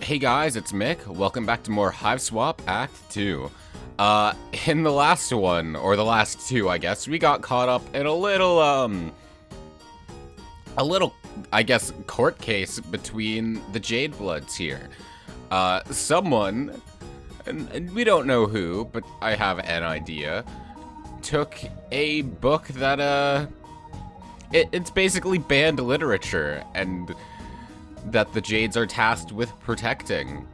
Hey guys, it's Mick. Welcome back to more Hiveswap Act 2. In the last one, or the last two, I guess, we got caught up in a little, I guess, court case between the Jade Bloods here. Someone, and we don't know who, but I have an idea, took a book that, it's basically banned literature, and that the Jades are tasked with protecting.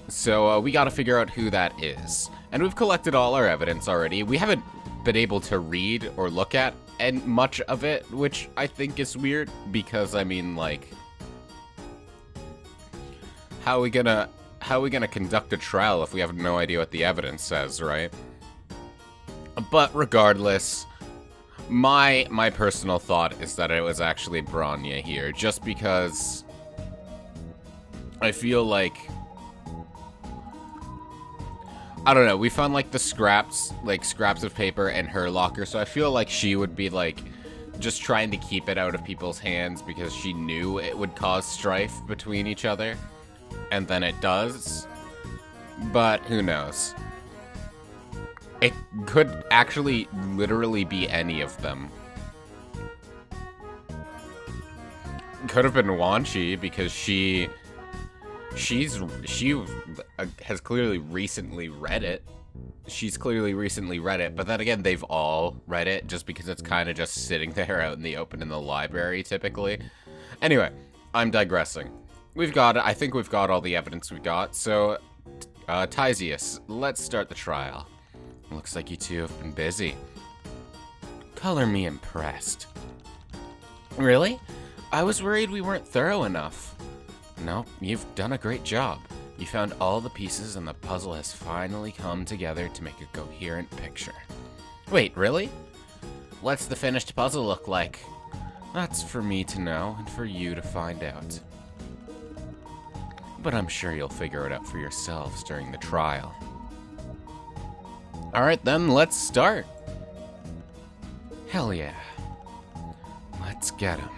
So we gotta figure out who that is. And we've collected all our evidence already. We haven't been able to read or look at much of it, which I think is weird, because I mean, like, how are we gonna conduct a trial if we have no idea what the evidence says, right? But regardless, my personal thought is that it was actually Bronya here, just because I feel like, I don't know, we found like the scraps of paper in her locker, so I feel like she would be like just trying to keep it out of people's hands because she knew it would cause strife between each other, and then it does, but who knows. It could actually literally be any of them. Could have been Wan Chi, because she has clearly recently read it. She's clearly recently read it, but then again, they've all read it just because it's kind of just sitting there out in the open in the library, typically. Anyway, I'm digressing. I think we've got all the evidence we got, so, Tysius, let's start the trial. Looks like you two have been busy. Color me impressed. Really? I was worried we weren't thorough enough. No, you've done a great job. You found all the pieces and the puzzle has finally come together to make a coherent picture. Wait, really? What's the finished puzzle look like? That's for me to know and for you to find out. But I'm sure you'll figure it out for yourselves during the trial. Alright then, let's start. Hell yeah. Let's get him.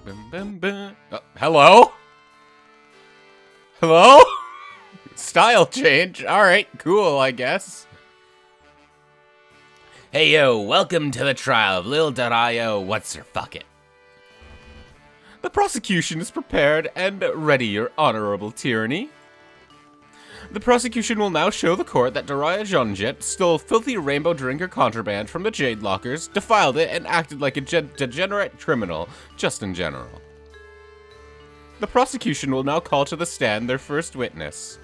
Bum, bum, bum. Oh, hello? Hello? Style change. Alright, cool, I guess. Hey yo, welcome to the trial of Lil.io. What's her fuck it? The prosecution is prepared and ready, your honorable tyranny. The prosecution will now show the court that Daraya Jonjet stole filthy rainbow drinker contraband from the Jade Lockers, defiled it, and acted like a degenerate criminal, just in general. The prosecution will now call to the stand their first witness.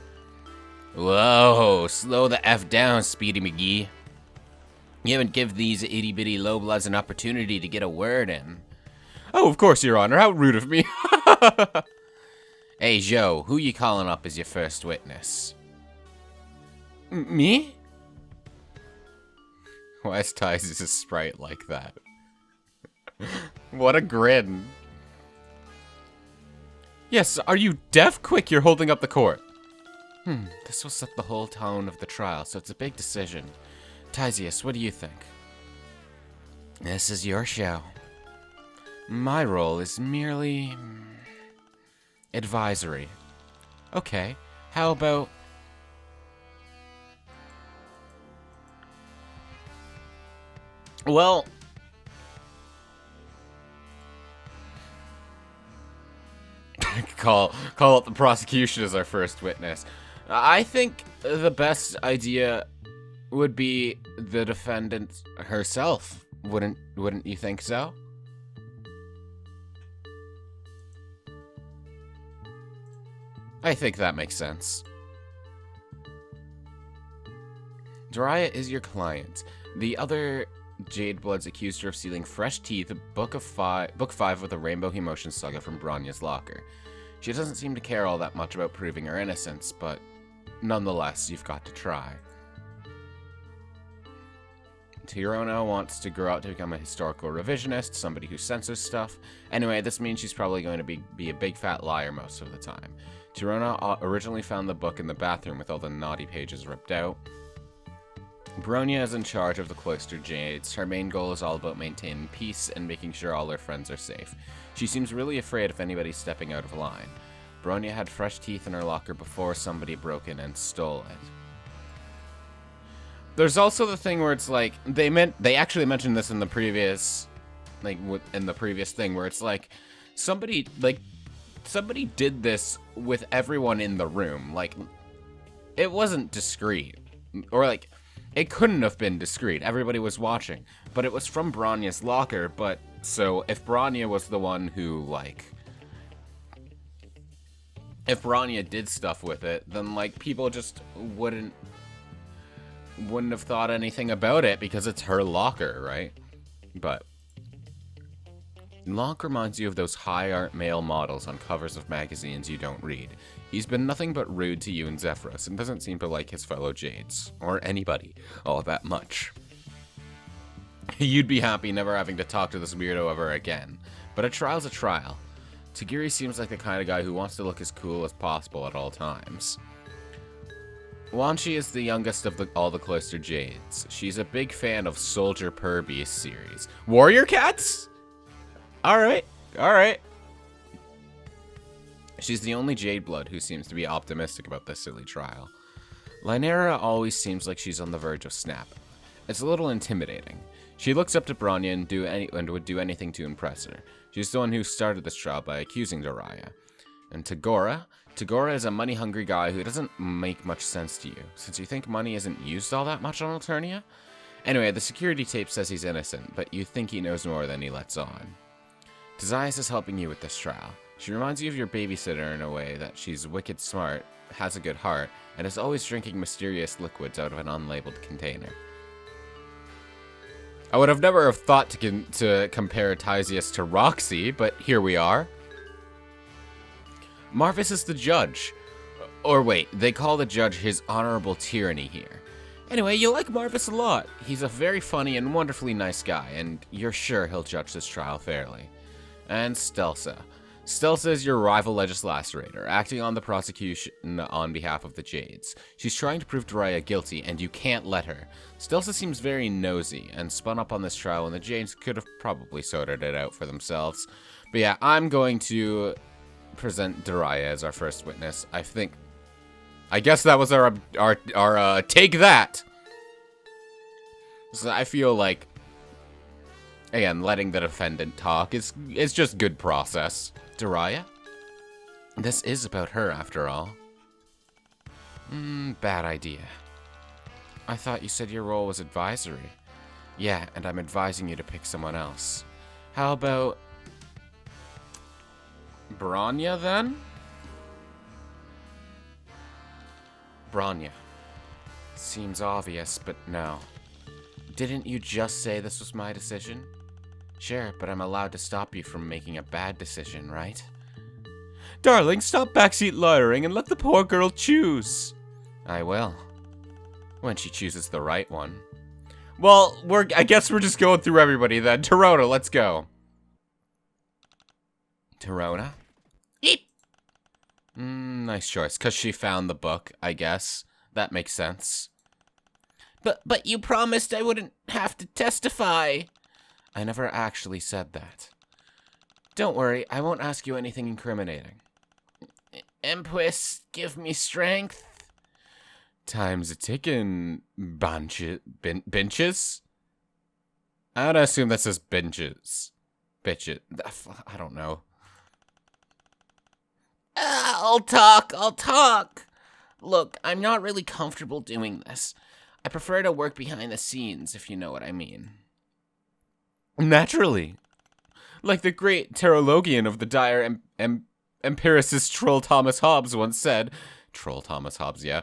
Whoa, slow the F down, Speedy McGee. You haven't given these itty-bitty lowbloods an opportunity to get a word in. Oh, of course, Your Honor, how rude of me. Hey, Joe, who you calling up as your first witness? Me? Why is Ty's sprite like that? What a grin. Yes, are you deaf? Quick, you're holding up the court. This will set the whole tone of the trial, so it's a big decision. Tysius, what do you think? This is your show. My role is merely advisory. Okay, how about... Well... call up the prosecution as our first witness. I think the best idea would be the defendant herself. Wouldn't you think so? I think that makes sense. Daraya is your client. The other Jade Bloods accused her of stealing fresh teeth, Book 5 of the Rainbow Emotion Saga from Bronya's locker. She doesn't seem to care all that much about proving her innocence, but nonetheless, you've got to try. Tirona wants to grow up to become a historical revisionist, somebody who censors stuff. Anyway, this means she's probably going to be a big fat liar most of the time. Tirona originally found the book in the bathroom with all the naughty pages ripped out. Bronya is in charge of the cloistered jades. Her main goal is all about maintaining peace and making sure all her friends are safe. She seems really afraid if anybody's stepping out of line. Bronya had fresh teeth in her locker before somebody broke in and stole it. There's also the thing where it's like, they actually mentioned this in the previous, in the previous thing, where it's like, somebody did this with everyone in the room. Like, it wasn't discreet. Or, like, it couldn't have been discreet. Everybody was watching. But it was from Bronya's locker, but, so, if Bronya was the one who, like, if Bronya did stuff with it, then, like, people just wouldn't have thought anything about it because it's her locker, right? But Locke reminds you of those high art male models on covers of magazines you don't read. He's been nothing but rude to you and Zephyros and doesn't seem to like his fellow Jades, or anybody, all that much. You'd be happy never having to talk to this weirdo ever again, but a trial's a trial. Tagiri seems like the kind of guy who wants to look as cool as possible at all times. Wanshi is the youngest of all the cloistered Jades. She's a big fan of Soldier Purbeast series. Warrior Cats? Alright, alright. She's the only Jade Blood who seems to be optimistic about this silly trial. Lynera always seems like she's on the verge of snapping. It's a little intimidating. She looks up to Bronya and would do anything to impress her. She's the one who started this trial by accusing Doraya. And Tagora is a money-hungry guy who doesn't make much sense to you, since you think money isn't used all that much on Alternia? Anyway, the security tape says he's innocent, but you think he knows more than he lets on. Desias is helping you with this trial. She reminds you of your babysitter in a way that she's wicked smart, has a good heart, and is always drinking mysterious liquids out of an unlabeled container. I would have never have thought to compare Tysius to Roxy, but here we are. Marvis is the judge. Or wait, they call the judge his honorable tyranny here. Anyway, you like Marvis a lot. He's a very funny and wonderfully nice guy, and you're sure he'll judge this trial fairly. And Stelsa. Stelsa is your rival legislator, acting on the prosecution on behalf of the Jades. She's trying to prove Doraya guilty, and you can't let her. Stelsa seems very nosy, and spun up on this trial when the Jades could have probably sorted it out for themselves. But yeah, I'm going to present Doraya as our first witness. I guess that was our take that. So I feel like, again, letting the defendant talk is just good process. Doraya? This is about her, after all. Bad idea. I thought you said your role was advisory. Yeah, and I'm advising you to pick someone else. How about Bronya, then? Bronya. Seems obvious, but no. Didn't you just say this was my decision? Sure, but I'm allowed to stop you from making a bad decision, right? Darling, stop backseat loitering and let the poor girl choose. I will. When she chooses the right one. Well, I guess we're just going through everybody then. Torona, let's go. Torona? Eep. Nice choice, because she found the book, I guess. That makes sense. But you promised I wouldn't have to testify. I never actually said that. Don't worry, I won't ask you anything incriminating. Empress, give me strength. Time's a ticking, benches? I'd assume that says benches. Bitches. I don't know. I'll talk. Look, I'm not really comfortable doing this. I prefer to work behind the scenes, if you know what I mean. Naturally. Like the great Terologian of the dire empiricist Troll Thomas Hobbes once said. Troll Thomas Hobbes, yeah.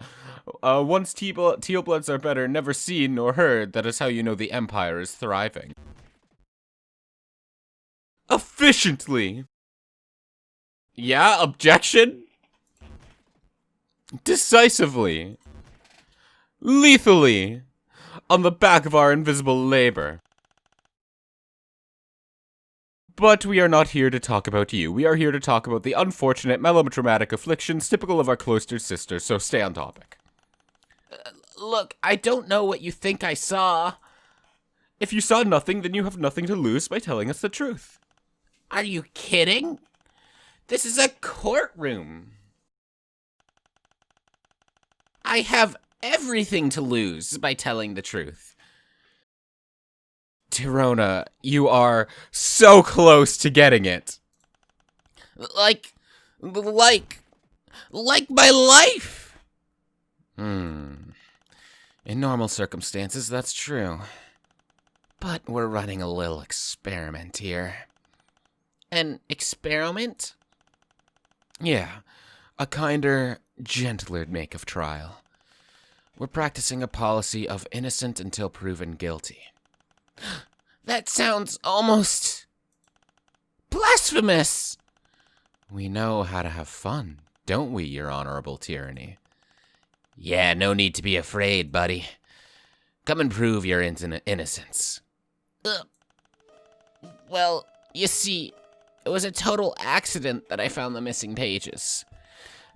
Once teal bloods are better never seen nor heard, that is how you know the Empire is thriving. Efficiently! Yeah, objection? Decisively. Lethally. On the back of our invisible labor. But we are not here to talk about you. We are here to talk about the unfortunate melodramatic afflictions typical of our cloistered sisters, so stay on topic. Look, I don't know what you think I saw. If you saw nothing, then you have nothing to lose by telling us the truth. Are you kidding? This is a courtroom. I have everything to lose by telling the truth. Tirona, you are so close to getting it. Like my life. In normal circumstances, that's true. But we're running a little experiment here. An experiment? Yeah, a kinder, gentler make of trial. We're practicing a policy of innocent until proven guilty. That sounds almost blasphemous. We know how to have fun, don't we, Your Honorable Tyranny? Yeah, no need to be afraid, buddy. Come and prove your innocence. Well, you see, it was a total accident that I found the missing pages.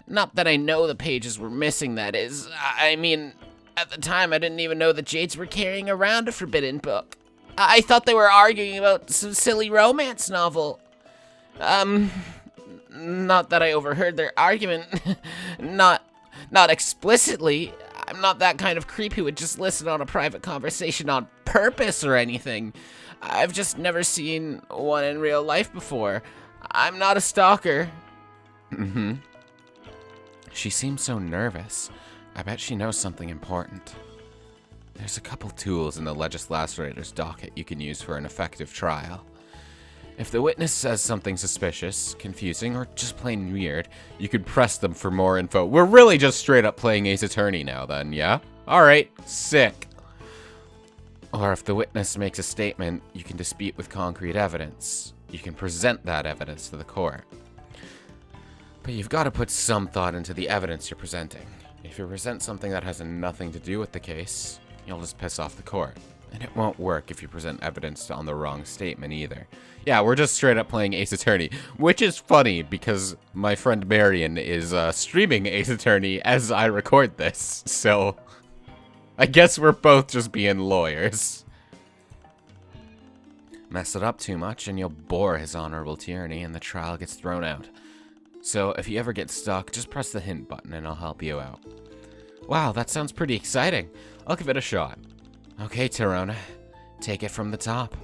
Not that I know the pages were missing, that is. I mean, at the time I didn't even know the Jades were carrying around a forbidden book. I thought they were arguing about some silly romance novel. Not that I overheard their argument. Not explicitly. I'm not that kind of creep who would just listen on a private conversation on purpose or anything. I've just never seen one in real life before. I'm not a stalker. She seems so nervous. I bet she knows something important. There's a couple tools in the legislator's docket you can use for an effective trial. If the witness says something suspicious, confusing, or just plain weird, you can press them for more info. We're really just straight up playing Ace Attorney now then, yeah? Alright, sick. Or if the witness makes a statement you can dispute with concrete evidence, you can present that evidence to the court. But you've got to put some thought into the evidence you're presenting. If you present something that has nothing to do with the case, you'll just piss off the court. And it won't work if you present evidence on the wrong statement either. Yeah, we're just straight up playing Ace Attorney, which is funny because my friend Marion is streaming Ace Attorney as I record this. So I guess we're both just being lawyers. Mess it up too much and you'll bore His Honorable Tyranny and the trial gets thrown out. So if you ever get stuck, just press the hint button and I'll help you out. Wow, that sounds pretty exciting. I'll give it a shot. Okay, Tirona, take it from the top.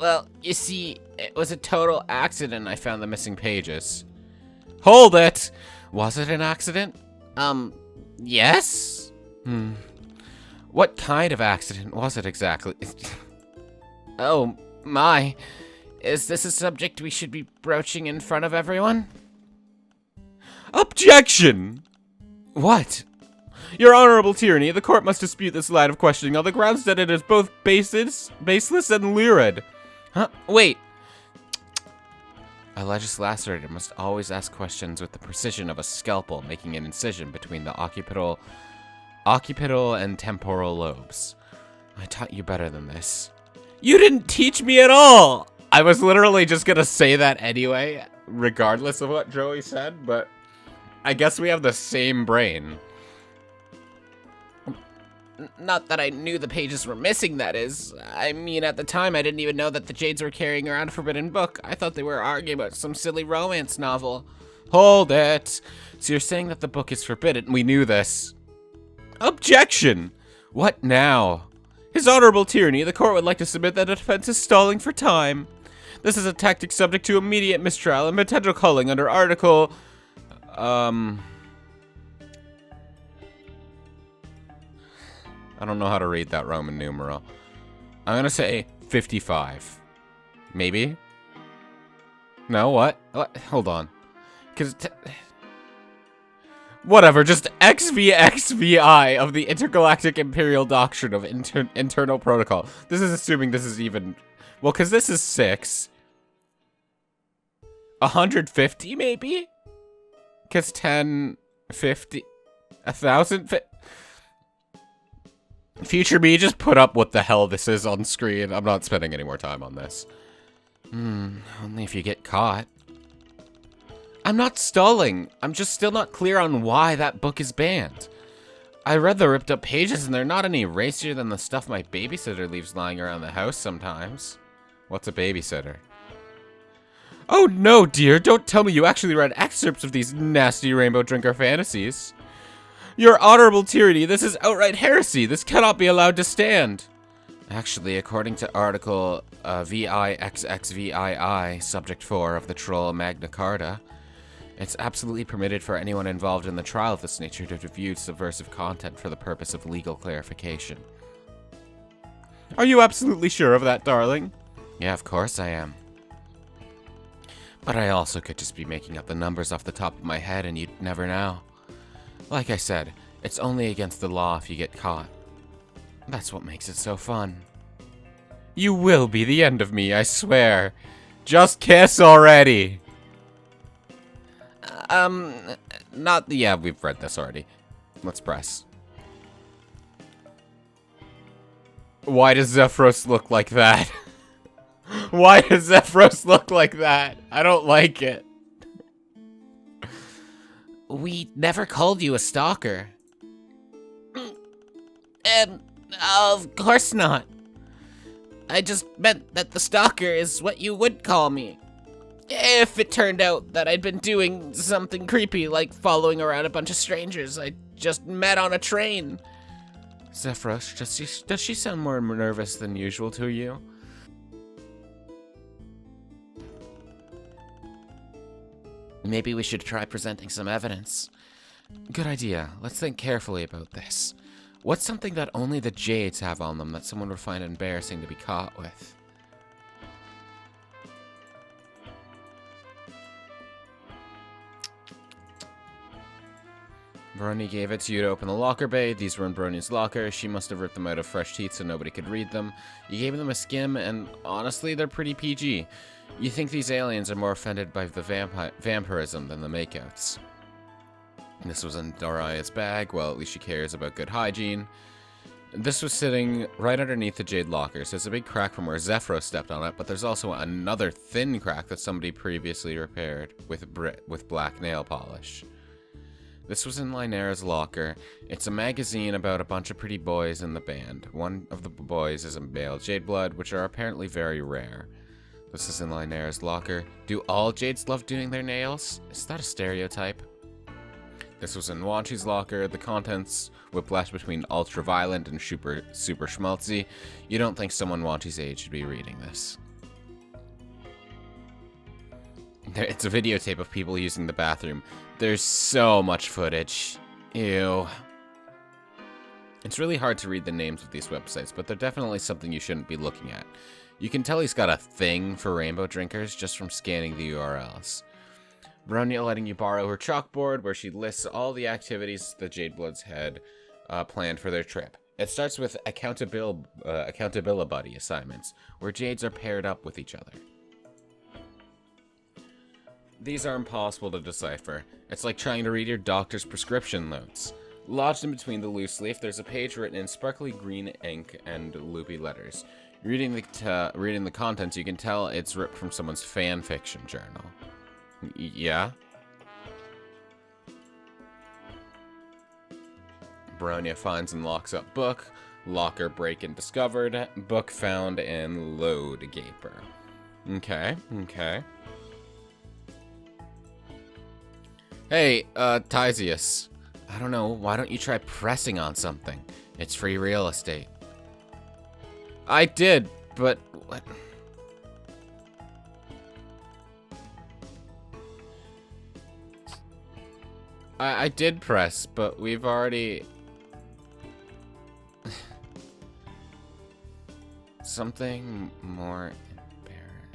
Well, you see, it was a total accident I found the missing pages. Hold it! Was it an accident? Yes? What kind of accident was it exactly? Oh, my. Is this a subject we should be broaching in front of everyone? Objection! What? Your Honorable Tyranny, the court must dispute this line of questioning on the grounds that it is both baseless and lurid. Huh? Wait. A legislator must always ask questions with the precision of a scalpel, making an incision between the occipital and temporal lobes. I taught you better than this. You didn't teach me at all! I was literally just gonna say that anyway, regardless of what Joey said, but I guess we have the same brain. Not that I knew the pages were missing, that is. I mean, at the time, I didn't even know that the Jades were carrying around a forbidden book. I thought they were arguing about some silly romance novel. Hold it! So you're saying that the book is forbidden? We knew this. Objection! What now? His Honorable Tyranny, the court would like to submit that the defense is stalling for time. This is a tactic subject to immediate mistrial and potential culling under Article... I don't know how to read that Roman numeral. I'm gonna say 55. Maybe? No, what? What? Hold on. Whatever, just XVI of the Intergalactic Imperial Doctrine of Internal Protocol. This is assuming this is even... Well, because this is 6. 150, maybe? Because 10, 50... 1,000... Future me, just put up what the hell this is on screen. I'm not spending any more time on this. Only if you get caught. I'm not stalling. I'm just still not clear on why that book is banned. I read the ripped up pages and they're not any racier than the stuff my babysitter leaves lying around the house sometimes. What's a babysitter? Oh no, dear, don't tell me you actually read excerpts of these nasty rainbow drinker fantasies. Your honorable tyranny, this is outright heresy. This cannot be allowed to stand. Actually, according to article VIXXVII, subject 4 of the Troll Magna Carta, it's absolutely permitted for anyone involved in the trial of this nature to review subversive content for the purpose of legal clarification. Are you absolutely sure of that, darling? Yeah, of course I am. But I also could just be making up the numbers off the top of my head and you'd never know. Like I said, it's only against the law if you get caught. That's what makes it so fun. You will be the end of me, I swear. Just kiss already. Yeah, we've read this already. Let's press. Why does Zephyros look like that? Why does Zephyros look like that? I don't like it. We never called you a stalker. Of course not. I just meant that the stalker is what you would call me. If it turned out that I'd been doing something creepy, like following around a bunch of strangers I just met on a train. Zephyros, does she sound more nervous than usual to you? Maybe we should try presenting some evidence. Good idea. Let's think carefully about this. What's something that only the Jades have on them that someone would find embarrassing to be caught with? Brony gave it to you to open the locker bay. These were in Brony's locker. She must have ripped them out of fresh teeth so nobody could read them. You gave them a skim, and honestly, they're pretty PG. You think these aliens are more offended by the vampirism than the makeouts. This was in Doraya's bag. Well, at least she cares about good hygiene. This was sitting right underneath the jade lockers. There's a big crack from where Zephyros stepped on it, but there's also another thin crack that somebody previously repaired with black nail polish. This was in Lynera's locker. It's a magazine about a bunch of pretty boys in the band. One of the boys is a male jade blood, which are apparently very rare. This is in Lynera's locker. Do all jades love doing their nails? Is that a stereotype? This was in Wanchi's locker. The contents whiplash between ultra-violent and super schmaltzy. You don't think someone Wanchi's age should be reading this. It's a videotape of people using the bathroom. There's so much footage. Ew. It's really hard to read the names of these websites, but they're definitely something you shouldn't be looking at. You can tell he's got a thing for rainbow drinkers just from scanning the URLs. Bronya letting you borrow her chalkboard where she lists all the activities the Jade Bloods had planned for their trip. It starts with accountability buddy assignments, where Jades are paired up with each other. These are impossible to decipher. It's like trying to read your doctor's prescription notes. Lodged in between the loose leaf, there's a page written in sparkly green ink and loopy letters. Reading the contents, you can tell it's ripped from someone's fan fiction journal. Yeah? Bronya finds and locks up book. Locker break-in discovered. Book found in load gaper. Okay, okay. Hey, Tysius. I don't know, why don't you try pressing on something? It's free real estate. I did, but what? I did press, but we've already... Something more embarrassing.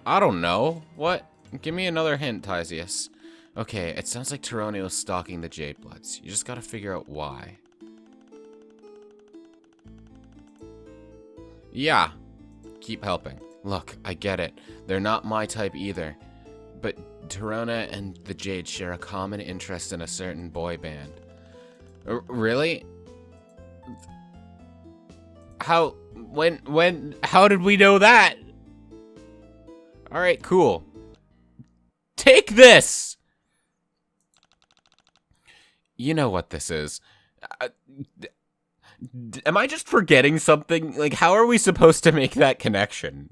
I don't know. What? Give me another hint, Tysius. Okay, it sounds like Tyronio was stalking the Jade Bloods. You just gotta figure out why. Yeah. Keep helping. Look, I get it. They're not my type either. but Torona and the Jade share a common interest in a certain boy band. Really? How did we know that? Alright, cool. Take this! You know what this is. Am I just forgetting something? Like, how are we supposed to make that connection?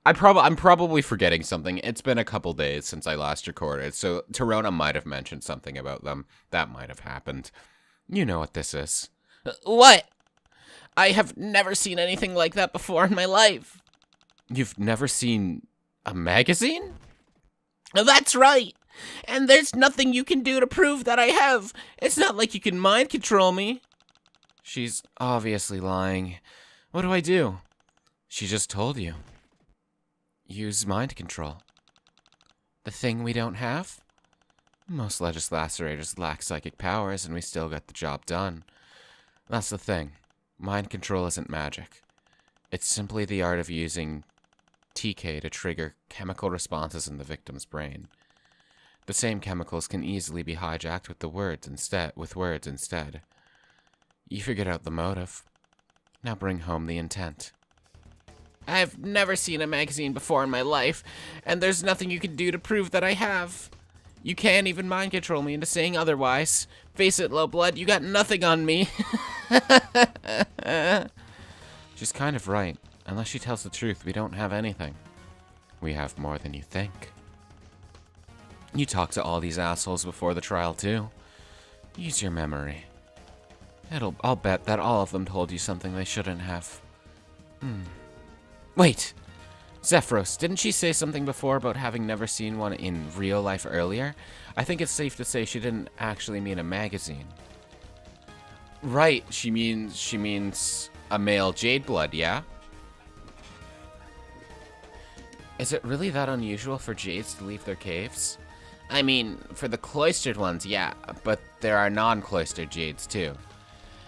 I'm probably forgetting something. It's been a couple days since I last recorded, so Torona might have mentioned something about them. That might have happened. You know what this is. What? I have never seen anything like that before in my life. You've never seen a magazine? That's right. And there's nothing you can do to prove that I have. It's not like you can mind control me. She's obviously lying. What do I do? She just told you. Use mind control. The thing we don't have? Most legislators lack psychic powers, and we still get the job done. That's the thing. Mind control isn't magic. It's simply the art of using TK to trigger chemical responses in the victim's brain. The same chemicals can easily be hijacked with words instead. You figured out the motive. Now bring home the intent. I've never seen a magazine before in my life, and there's nothing you can do to prove that I have. You can't even mind control me into saying otherwise. Face it, Low Blood, you got nothing on me. She's kind of right. Unless she tells the truth, we don't have anything. We have more than you think. You talked to all these assholes before the trial, too. Use your memory. I'll bet that all of them told you something they shouldn't have. Wait! Zephyros, didn't she say something before about having never seen one in real life earlier? I think it's safe to say she didn't actually mean a magazine. Right, she means a male Jade Blood, yeah? Is it really that unusual for Jades to leave their caves? I mean, for the cloistered ones, yeah, but there are non-cloistered Jades too.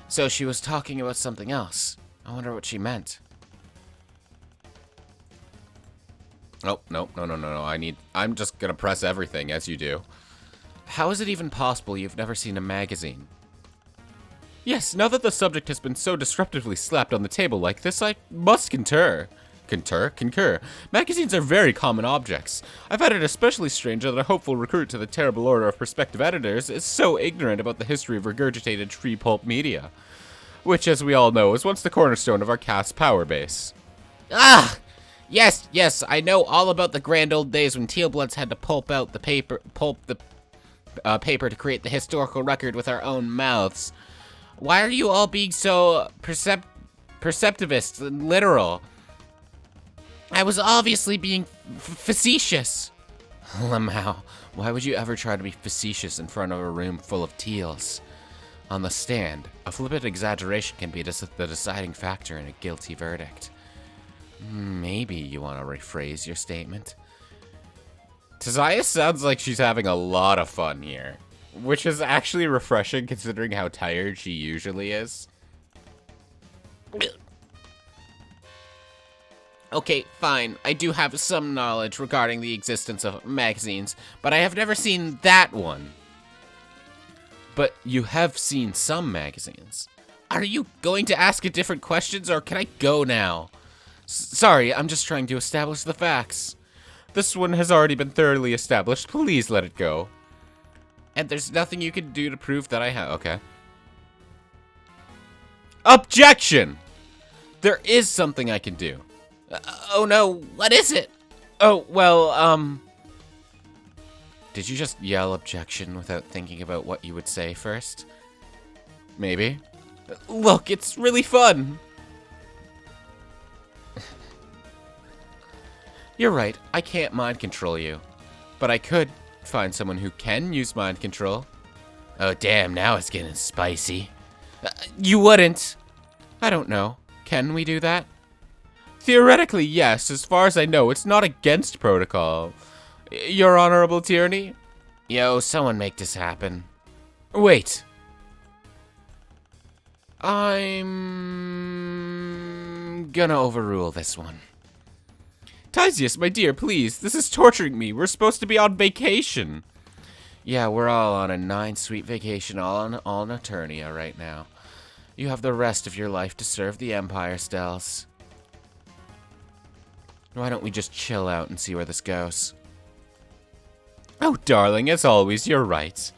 So she was talking about something else. I wonder what she meant. Oh, no. I'm just gonna press everything, as you do. How is it even possible you've never seen a magazine? Yes, now that the subject has been so disruptively slapped on the table like this, I must concur. Concur. Magazines are very common objects. I find it especially strange that a hopeful recruit to the terrible order of prospective editors is so ignorant about the history of regurgitated tree pulp media. Which, as we all know, is once the cornerstone of our cast's power base. Ah! Yes, I know all about the grand old days when Tealbloods had to pulp the paper to create the historical record with our own mouths. Why are you all being so perceptivist and literal? I was obviously being facetious. Lamau, why would you ever try to be facetious in front of a room full of teals? On the stand, a flippant exaggeration can be the deciding factor in a guilty verdict. Maybe you want to rephrase your statement. Tazaya sounds like she's having a lot of fun here, which is actually refreshing considering how tired she usually is. Okay, fine. I do have some knowledge regarding the existence of magazines, but I have never seen that one. But you have seen some magazines. Are you going to ask different questions, or can I go now? Sorry, I'm just trying to establish the facts. This one has already been thoroughly established. Please let it go. And there's nothing you can do to prove that I have. Okay. Objection! There is something I can do. Oh no, what is it? Oh, well, did you just yell objection without thinking about what you would say first? Maybe. Look, it's really fun. You're right, I can't mind control you. But I could find someone who can use mind control. Oh damn, now it's getting spicy. You wouldn't. I don't know. Can we do that? Theoretically, yes. As far as I know, it's not against protocol. Your Honorable Tyranny? Yo, someone make this happen. Wait. I'm gonna overrule this one. Tisius, my dear, please. This is torturing me. We're supposed to be on vacation. Yeah, we're all on a 9-sweet vacation, all on Eternia right now. You have the rest of your life to serve the Empire, Stells. Why don't we just chill out and see where this goes? Oh, darling, as always, you're right.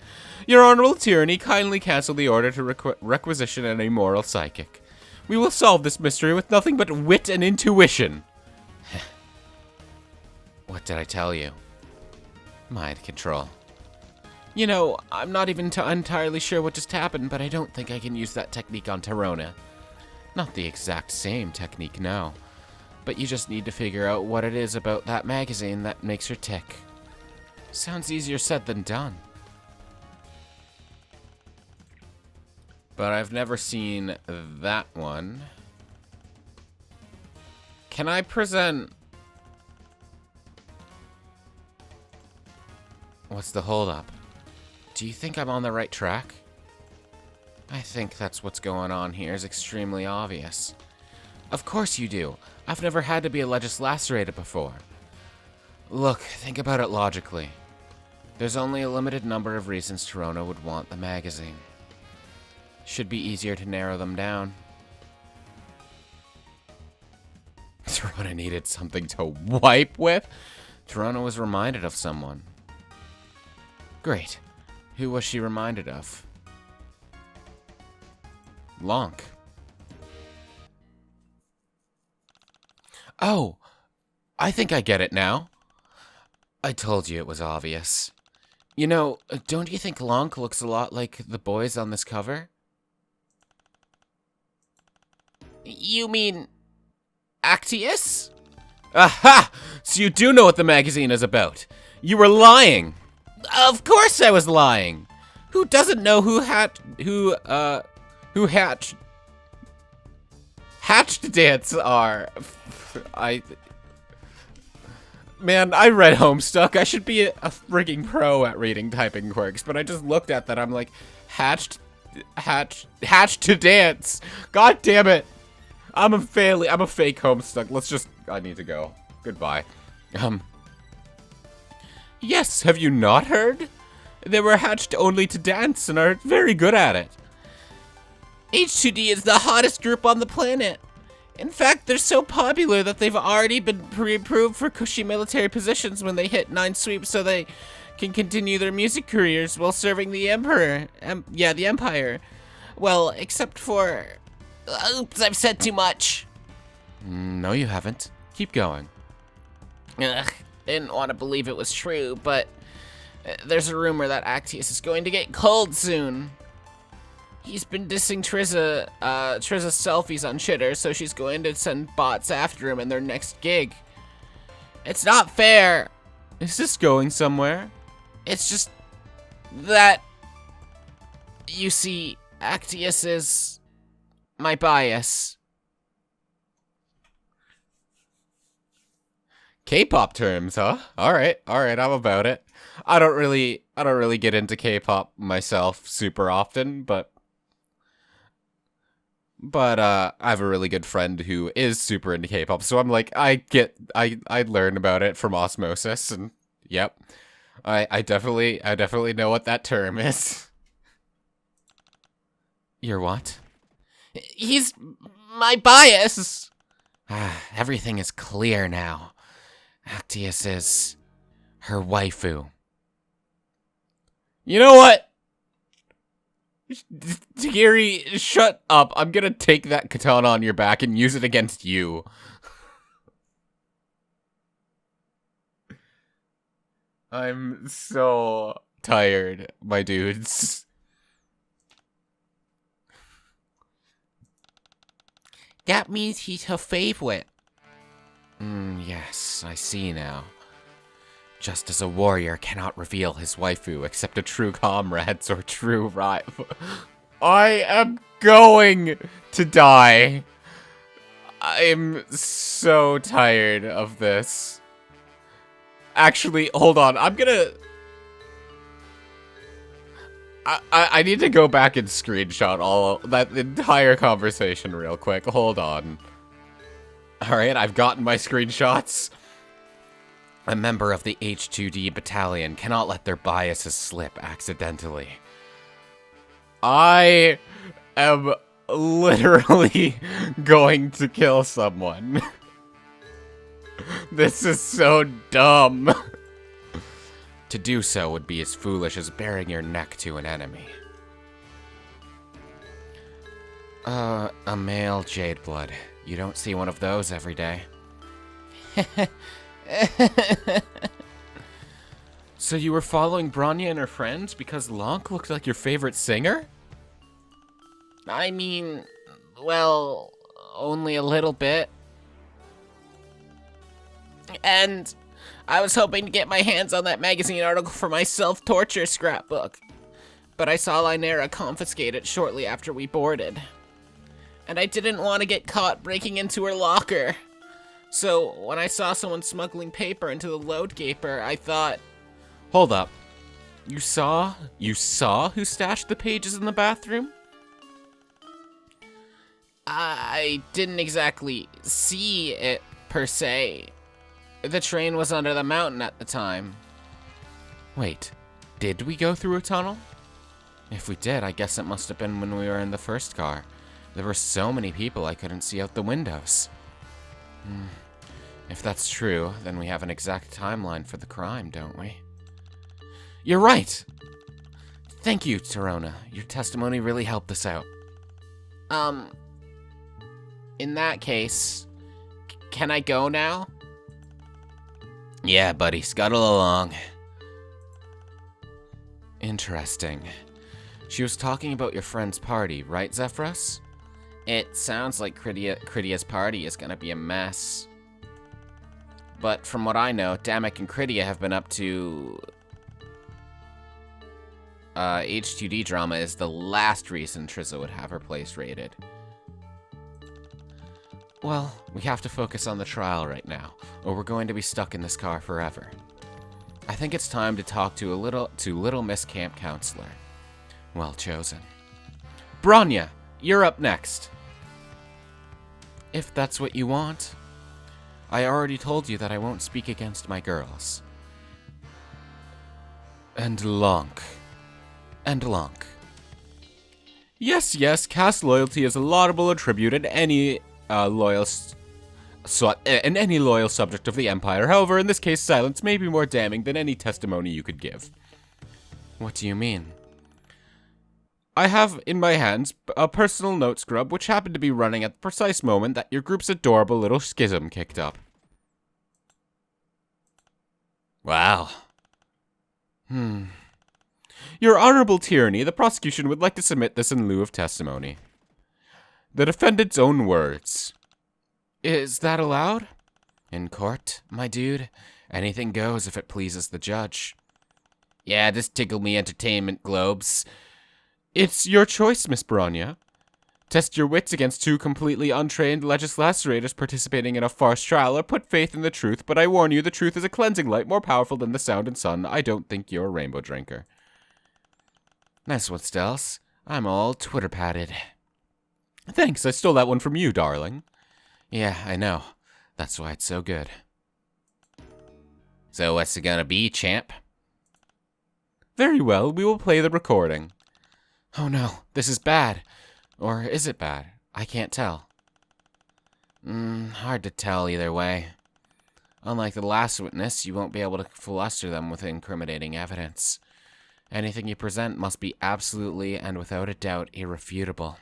Your honorable tyranny, kindly cancel the order to requisition an immoral psychic. We will solve this mystery with nothing but wit and intuition. What did I tell you? Mind control. You know, I'm not even entirely sure what just happened, but I don't think I can use that technique on Torona. Not the exact same technique, no. But you just need to figure out what it is about that magazine that makes her tick. Sounds easier said than done. But I've never seen that one. Can I present... What's the holdup? Do you think I'm on the right track? I think that's what's going on here is extremely obvious. Of course you do. I've never had to be alleged lacerated before. Look, think about it logically. There's only a limited number of reasons Torona would want the magazine. Should be easier to narrow them down. Torona needed something to wipe with? Torona was reminded of someone. Great. Who was she reminded of? Lonk. Oh, I think I get it now. I told you it was obvious. You know, don't you think Lonk looks a lot like the boys on this cover? You mean... Actius? Aha! So you do know what the magazine is about. You were lying. Of course I was lying. Who doesn't know who hatched dance are? Man, I read Homestuck. I should be a frigging pro at reading typing quirks, but I just looked at that. I'm like, hatched to dance. God damn it. I'm a fake Homestuck. I need to go. Goodbye. Yes, have you not heard? They were hatched only to dance and are very good at it. H2D is the hottest group on the planet. In fact, they're so popular that they've already been pre-approved for cushy military positions when they hit 9 sweeps so they can continue their music careers while serving the Emperor. The Empire. Well, except for... Oops, I've said too much. No, you haven't. Keep going. Ugh, didn't want to believe it was true, but there's a rumor that Actius is going to get cold soon. He's been dissing Trizza's selfies on Chitter, so she's going to send bots after him in their next gig. It's not fair. Is this going somewhere? It's just that, you see, Actius is my bias. K-pop terms, huh? All right, I'm about it. I don't really get into K-pop myself super often, but I have a really good friend who is super into K-pop, so I'm like, I learn about it from osmosis, and yep, I definitely know what that term is. Your what? He's my bias. Everything is clear now. Actius is her waifu. You know what? Gary, shut up. I'm gonna take that katana on your back and use it against you. I'm so tired, my dudes. That means he's her favorite. Yes, I see now. Just as a warrior cannot reveal his waifu except to true comrades or true rival. I am going to die. I'm so tired of this. Actually, hold on. I'm gonna... I need to go back and screenshot all that entire conversation real quick. Hold on. Alright, I've gotten my screenshots. A member of the H2D battalion cannot let their biases slip accidentally. I am literally going to kill someone. This is so dumb. To do so would be as foolish as baring your neck to an enemy. A male jade blood. You don't see one of those every day. So you were following Bronya and her friends because Lonk looked like your favorite singer? I mean, well, only a little bit. And I was hoping to get my hands on that magazine article for my self-torture scrapbook. But I saw Lynera confiscate it shortly after we boarded. And I didn't want to get caught breaking into her locker. So when I saw someone smuggling paper into the load gaper, I thought... Hold up. You saw who stashed the pages in the bathroom? I didn't exactly see it, per se. The train was under the mountain at the time. Wait, did we go through a tunnel? If we did, I guess it must have been when we were in the first car. There were so many people I couldn't see out the windows. If that's true, then we have an exact timeline for the crime, don't we? You're right! Thank you, Torona. Your testimony really helped us out. In that case, can I go now? Yeah, buddy, scuttle along. Interesting. She was talking about your friend's party, right, Zephyros? It sounds like Krydia's party is gonna be a mess. But from what I know, Damek and Krydia have been up to... H2D drama is the last reason Triza would have her place raided. Well, we have to focus on the trial right now, or we're going to be stuck in this car forever. I think it's time to talk to Little Miss Camp Counselor. Well chosen. Bronya, you're up next. If that's what you want. I already told you that I won't speak against my girls. And Lonk. Yes, caste loyalty is a laudable attribute in any loyal subject of the Empire. However, in this case, silence may be more damning than any testimony you could give. What do you mean? I have in my hands a personal note scrub which happened to be running at the precise moment that your group's adorable little schism kicked up. Wow. Your Honorable Tyranny, the prosecution would like to submit this in lieu of testimony. The defendant's own words. Is that allowed? In court, my dude, anything goes if it pleases the judge. Yeah, this tickled me entertainment globes. It's your choice, Miss Bronya. Test your wits against two completely untrained legislators participating in a farce trial, or put faith in the truth, but I warn you, the truth is a cleansing light more powerful than the sound and sun. I don't think you're a rainbow drinker. Nice one, Stels. I'm all Twitter-padded. Thanks, I stole that one from you, darling. Yeah, I know. That's why it's so good. So what's it gonna be, champ? Very well, we will play the recording. Oh no, this is bad. Or is it bad? I can't tell. Hard to tell either way. Unlike the last witness, you won't be able to fluster them with incriminating evidence. Anything you present must be absolutely and without a doubt irrefutable.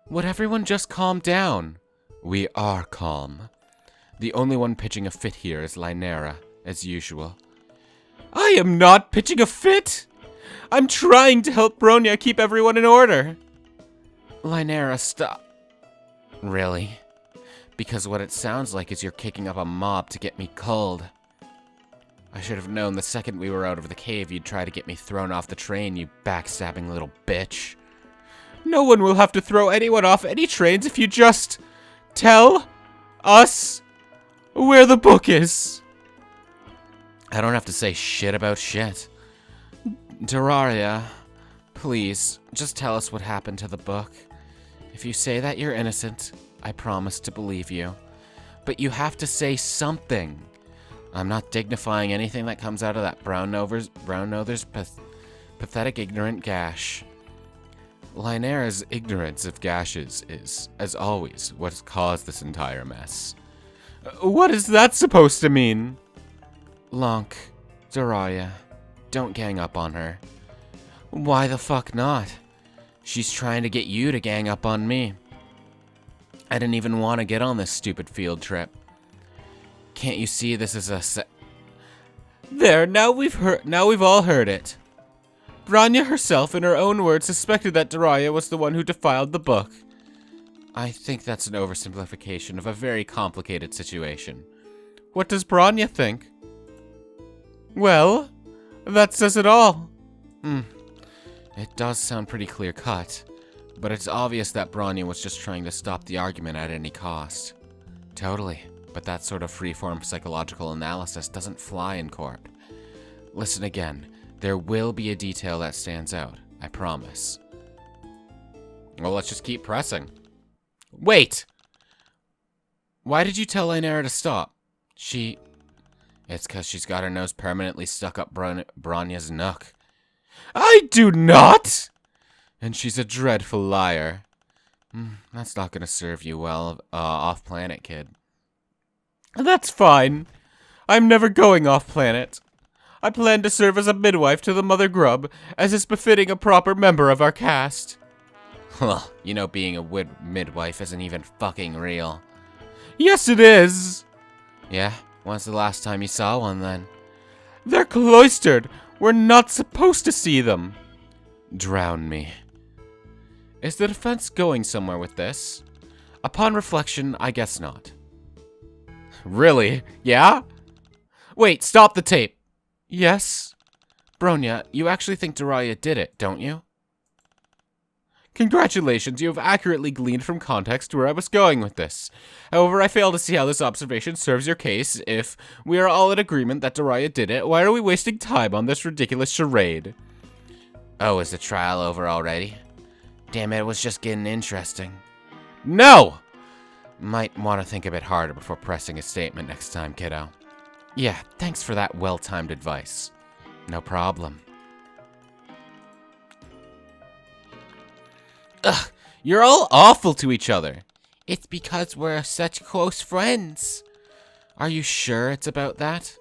Would everyone just calm down? We are calm. The only one pitching a fit here is Lynera, as usual. I am not pitching a fit! I'm trying to help Bronya keep everyone in order! Lynera, stop. Really? Because what it sounds like is you're kicking up a mob to get me culled. I should have known the second we were out of the cave you'd try to get me thrown off the train, you backstabbing little bitch. No one will have to throw anyone off any trains if you just tell us where the book is. I don't have to say shit about shit. Terraria, please, just tell us what happened to the book. If you say that you're innocent, I promise to believe you. but you have to say something. I'm not dignifying anything that comes out of that brown-nother's pathetic ignorant gash. Lynera's ignorance of gashes is, as always, what has caused this entire mess. What is that supposed to mean? Lonk, Daraya, don't gang up on her. Why the fuck not? She's trying to get you to gang up on me. I didn't even want to get on this stupid field trip. Can't you see this is a There, now we've all heard it. Branya herself, in her own words, suspected that Daraya was the one who defiled the book. I think that's an oversimplification of a very complicated situation. What does Branya think? Well, that says it all. It does sound pretty clear-cut, but it's obvious that Branya was just trying to stop the argument at any cost. Totally, but that sort of free-form psychological analysis doesn't fly in court. Listen again. There will be a detail that stands out, I promise. Well, let's just keep pressing. Wait! Why did you tell Lynera to stop? It's because she's got her nose permanently stuck up Branya's nook. I do not! And she's a dreadful liar. That's not gonna serve you well, off-planet, kid. That's fine. I'm never going off-planet. I plan to serve as a midwife to the Mother Grub, as is befitting a proper member of our caste. Well, you know being a midwife isn't even fucking real. Yes, it is! Yeah? When's the last time you saw one, then? They're cloistered! We're not supposed to see them! Drown me. Is the defense going somewhere with this? Upon reflection, I guess not. Really? Yeah? Wait, stop the tape! Yes? Bronya, you actually think Daraya did it, don't you? Congratulations, you have accurately gleaned from context where I was going with this. However, I fail to see how this observation serves your case. If we are all in agreement that Daraya did it, why are we wasting time on this ridiculous charade? Oh, is the trial over already? Damn it, it was just getting interesting. No! Might want to think a bit harder before pressing a statement next time, kiddo. Yeah, thanks for that well-timed advice. No problem. Ugh, you're all awful to each other. It's because we're such close friends. Are you sure it's about that?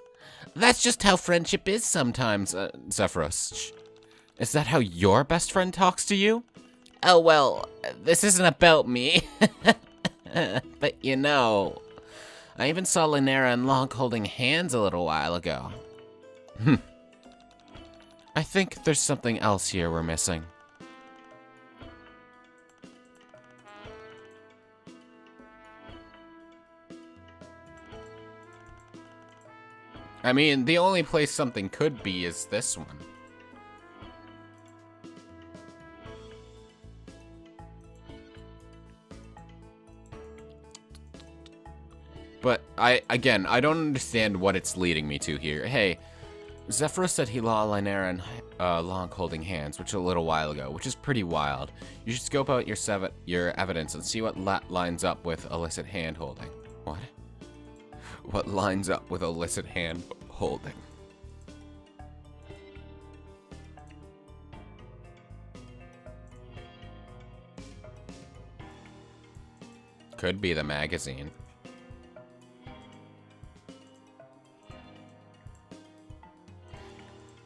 That's just how friendship is sometimes, Zephyros. Is that how your best friend talks to you? Oh, well, this isn't about me. But you know, I even saw Lynera and Lonk holding hands a little while ago. I think there's something else here we're missing. I mean, the only place something could be is this one. But, I don't understand what it's leading me to here. Hey, Zephyros said he saw Lynera and Lonk holding hands, which a little while ago, which is pretty wild. You should scope out your evidence and see what lines up with illicit hand-holding. What? What lines up with illicit hand-holding? Could be the magazine.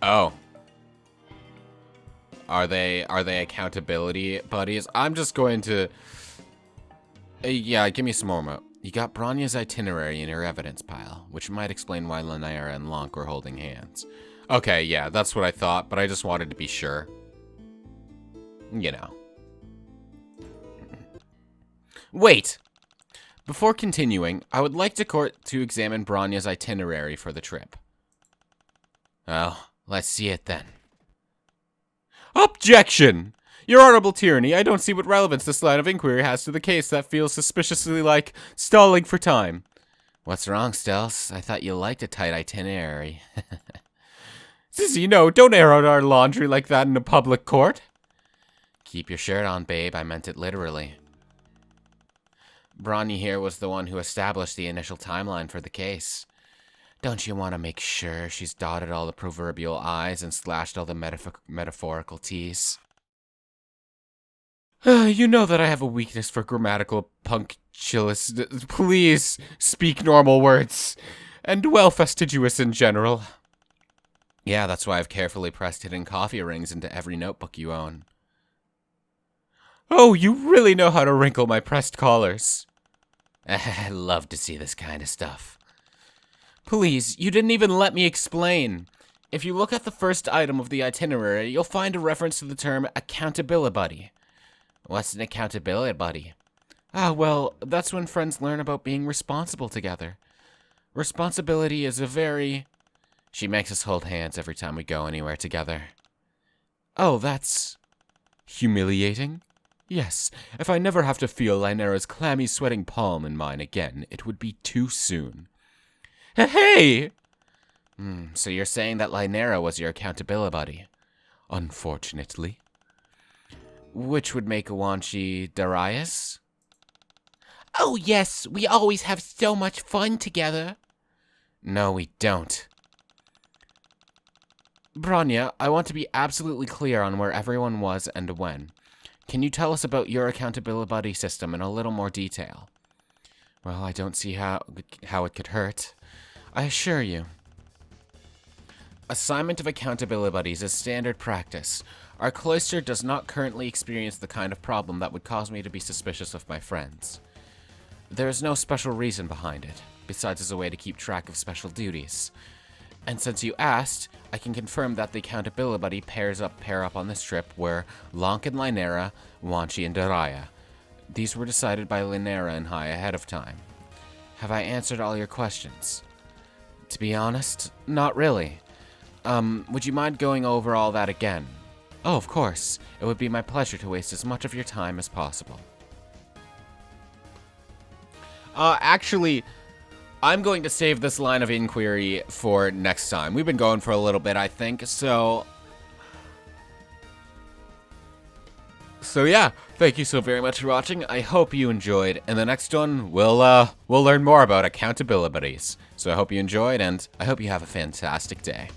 Oh. Are they accountability buddies? I'm just going to... yeah, give me some more mo. You got Branya's itinerary in your evidence pile, which might explain why Lynera and Lonk were holding hands. Okay, yeah, that's what I thought, but I just wanted to be sure. You know. Wait! Before continuing, I would like the court to examine Branya's itinerary for the trip. Oh, let's see it then. Objection! Your Honorable Tyranny, I don't see what relevance this line of inquiry has to the case that feels suspiciously like stalling for time. What's wrong, Stels? I thought you liked a tight itinerary. Sissy, no, don't air out our laundry like that in a public court. Keep your shirt on, babe. I meant it literally. Bronny here was the one who established the initial timeline for the case. Don't you want to make sure she's dotted all the proverbial I's and slashed all the metaphorical T's? You know that I have a weakness for grammatical punctilious. Please speak normal words. And well, fastidious in general. Yeah, that's why I've carefully pressed hidden coffee rings into every notebook you own. Oh, you really know how to wrinkle my pressed collars. I love to see this kind of stuff. Please, you didn't even let me explain. If you look at the first item of the itinerary, you'll find a reference to the term accountability buddy. What's an accountability buddy? Well, that's when friends learn about being responsible together. Responsibility is a very... She makes us hold hands every time we go anywhere together. Oh, that's... humiliating? Yes, if I never have to feel Lynera's clammy, sweating palm in mine again, it would be too soon. Hey! So you're saying that Lynera was your accountability buddy? Unfortunately. Which would make Wanchi Darius? Oh yes, we always have so much fun together. No, we don't. Bronya, I want to be absolutely clear on where everyone was and when. Can you tell us about your accountability buddy system in a little more detail? Well, I don't see how it could hurt. I assure you. Assignment of accountability buddies is standard practice. Our cloister does not currently experience the kind of problem that would cause me to be suspicious of my friends. There is no special reason behind it, besides as a way to keep track of special duties. And since you asked, I can confirm that the accountability buddy pair up on this trip were Lonk and Lynera, Wanchi and Daraya. These were decided by Lynera and Hai ahead of time. Have I answered all your questions? To be honest, not really. Would you mind going over all that again? Oh, of course. It would be my pleasure to waste as much of your time as possible. Actually, I'm going to save this line of inquiry for next time. We've been going for a little bit, I think, so yeah, thank you so very much for watching. I hope you enjoyed. In the next one, we'll learn more about accountability buddies. So I hope you enjoyed, and I hope you have a fantastic day.